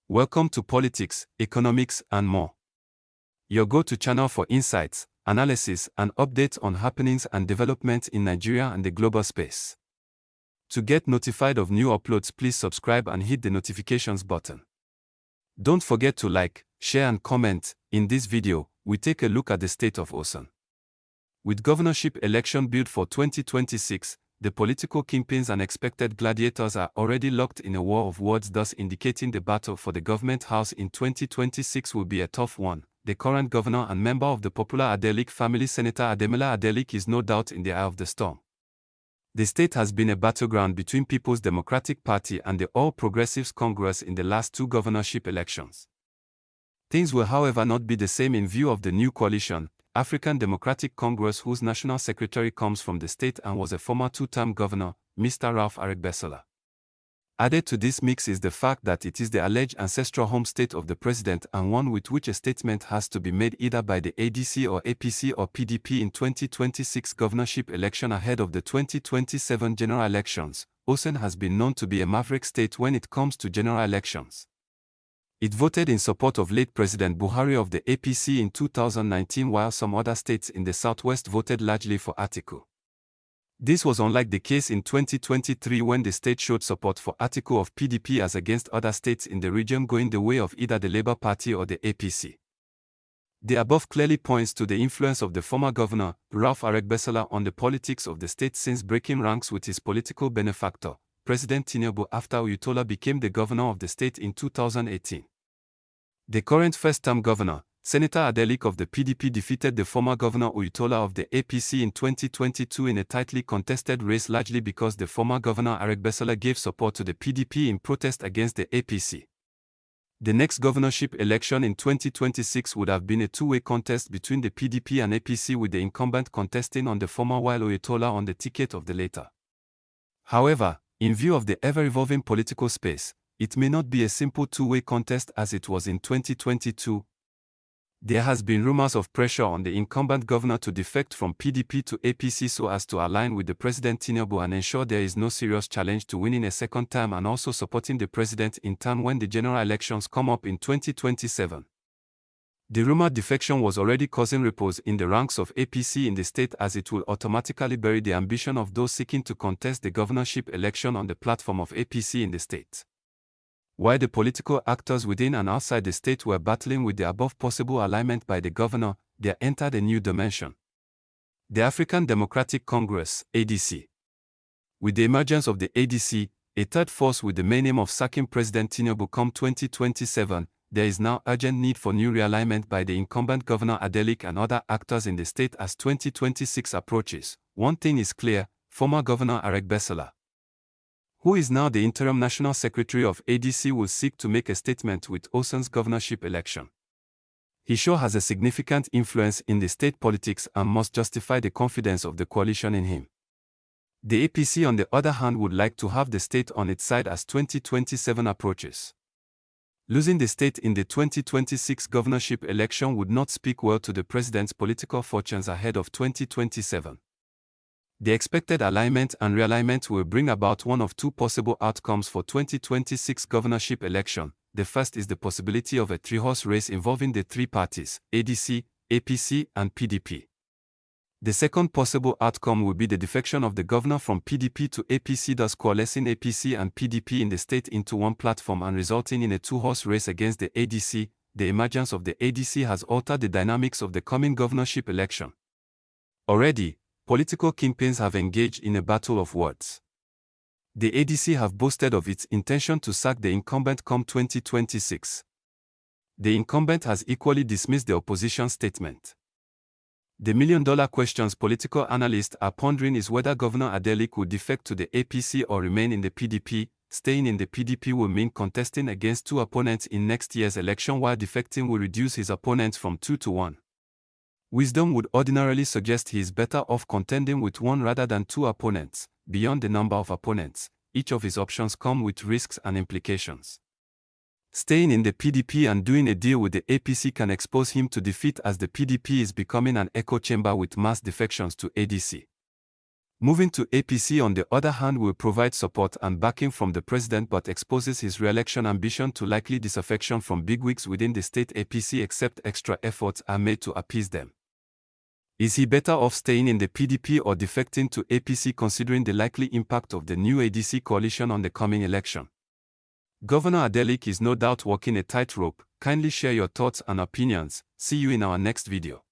Welcome to Politics, Economics, and More. Your go-to channel for insights, analysis, and updates on happenings and developments in Nigeria and the global space. To get notified of new uploads, please subscribe and hit the notifications button. Don't forget to like, share, and comment. In this video, we take a look at the state of Osun. With governorship election bid for 2026, the political kingpins and expected gladiators are already locked in a war of words, thus indicating the battle for the government house in 2026 will be a tough one. The current governor and member of the popular Adeleke family, Senator Adeleke, is no doubt in the eye of the storm. The state has been a battleground between People's Democratic Party and the All Progressives Congress in the last two governorship elections. Things will, however, not be the same in view of the new coalition, African Democratic Congress, whose national secretary comes from the state and was a former two-term governor, Mr. Ralph Aregbesola. Added to this mix is the fact that it is the alleged ancestral home state of the president, and one with which a statement has to be made either by the ADC or APC or PDP in 2026 governorship election ahead of the 2027 general elections. Osun has been known to be a maverick state when it comes to general elections. It voted in support of late President Buhari of the APC in 2019, while some other states in the southwest voted largely for Atiku. This was unlike the case in 2023 when the state showed support for Atiku of PDP as against other states in the region going the way of either the Labour Party or the APC. The above clearly points to the influence of the former governor, Ralph Aregbesola, on the politics of the state since breaking ranks with his political benefactor, President Tinubu, after Oyetola became the governor of the state in 2018. The current first-term governor, Senator Adeleke of the PDP, defeated the former governor Oyetola of the APC in 2022 in a tightly contested race, largely because the former governor Aregbesola gave support to the PDP in protest against the APC. The next governorship election in 2026 would have been a two-way contest between the PDP and APC, with the incumbent contesting on the former while Oyetola on the ticket of the latter. However, in view of the ever-evolving political space, it may not be a simple two-way contest as it was in 2022. There has been rumors of pressure on the incumbent governor to defect from PDP to APC so as to align with the President Tinubu and ensure there is no serious challenge to winning a second term, and also supporting the president in turn when the general elections come up in 2027. The rumored defection was already causing ripples in the ranks of APC in the state, as it will automatically bury the ambition of those seeking to contest the governorship election on the platform of APC in the state. While the political actors within and outside the state were battling with the above possible alignment by the governor, there entered a new dimension. The African Democratic Congress, ADC. With the emergence of the ADC, a third force with the main aim of sacking President Tinubu come 2027, there is now urgent need for new realignment by the incumbent governor Adeleke and other actors in the state as 2026 approaches. One thing is clear: former governor Aregbesola, who is now the interim national secretary of ADC, will seek to make a statement with Osun's governorship election. He sure has a significant influence in the state politics and must justify the confidence of the coalition in him. The APC, on the other hand, would like to have the state on its side as 2027 approaches. Losing the state in the 2026 governorship election would not speak well to the president's political fortunes ahead of 2027. The expected alignment and realignment will bring about one of two possible outcomes for 2026 governorship election. The first is the possibility of a three-horse race involving the three parties, ADC, APC, and PDP. The second possible outcome will be the defection of the governor from PDP to APC, thus coalescing APC and PDP in the state into one platform and resulting in a two-horse race against the ADC. The emergence of the ADC has altered the dynamics of the coming governorship election. Already, political kingpins have engaged in a battle of words. The ADC have boasted of its intention to sack the incumbent come 2026. The incumbent has equally dismissed the opposition statement. The million-dollar questions political analysts are pondering is whether Governor Adeleke will defect to the APC or remain in the PDP. Staying in the PDP will mean contesting against two opponents in next year's election, while defecting will reduce his opponents from 2 to 1. Wisdom would ordinarily suggest he is better off contending with one rather than two opponents. Beyond the number of opponents, each of his options come with risks and implications. Staying in the PDP and doing a deal with the APC can expose him to defeat, as the PDP is becoming an echo chamber with mass defections to ADC. Moving to APC on the other hand will provide support and backing from the president but exposes his re-election ambition to likely disaffection from bigwigs within the state APC except extra efforts are made to appease them. Is he better off staying in the PDP or defecting to APC considering the likely impact of the new ADC coalition on the coming election? Governor Adeleke is no doubt walking a tightrope. Kindly share your thoughts and opinions. See you in our next video.